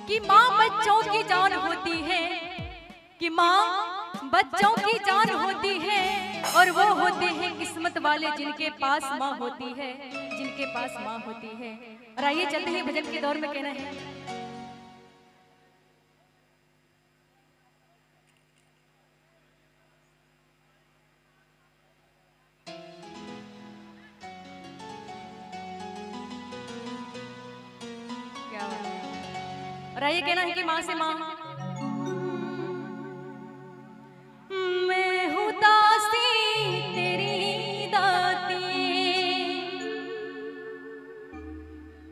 कि माँ बच्चों की जान होती है, कि माँ बच्चों की जान होती है, और वो होते हैं किस्मत वाले जिनके पास माँ होती है, जिनके पास माँ होती है। और आइए चलते हैं भजन के दौर में। कहना है क्या, और आइए कहना है कि माँ से माँ मैं हूँ दासी तेरी दाती।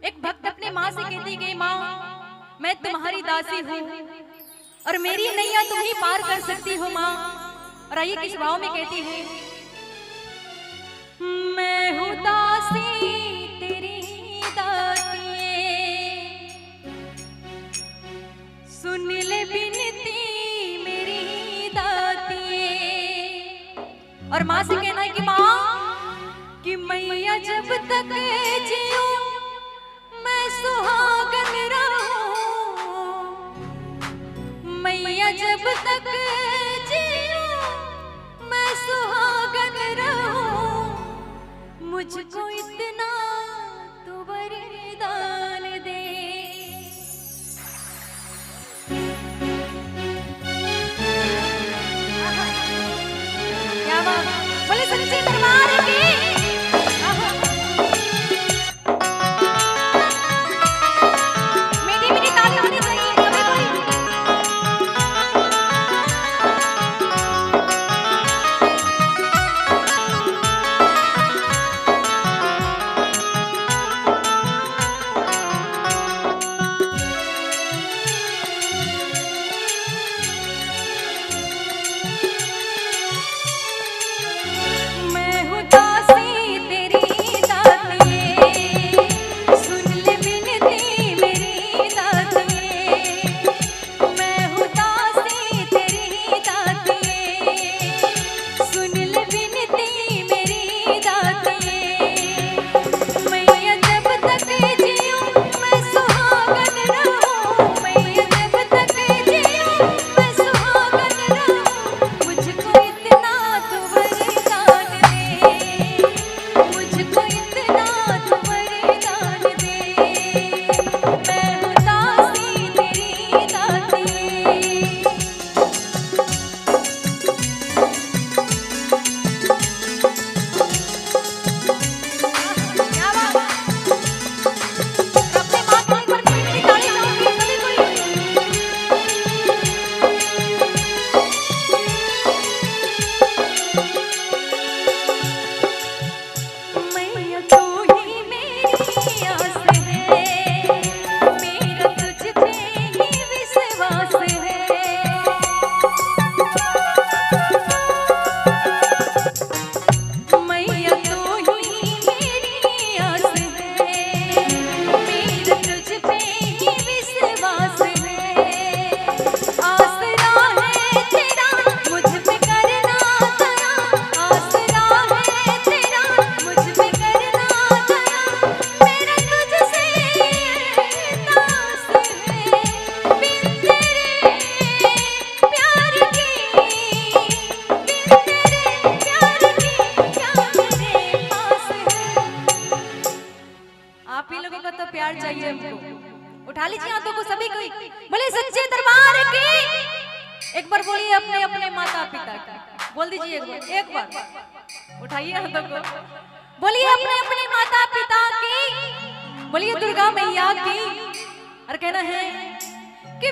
एक भक्त अपने माँ से कहती कि माँ मैं तुम्हारी दासी हूँ और मेरी नैया तुम ही पार कर सकती हो माँ। और आइए किस भाव में कहती है, मैं हूँ दासी तेरी दाती, सुन ले बिनती मेरी दाती। और माँ से कहना है कि माँ कि मैया जब तक जियो मैं सुहागन रहूं, मैया जब तक जियो मैं सुहागन रहूं, मुझको इतना तो वरदान दे। क्या बात, बोले सच्चे दरबार की। चाहिए हमको। उठा लीजिए हाथों को सभी कोई, बोले सच्चे दरबार की। एक बार बोलिए अपने अपने माता पिता की, बोल दीजिए एक बार उठाइए हाथों को, बोलिए अपने अपने माता पिता की, बोलिए दुर्गा मैया की। और कहना है कि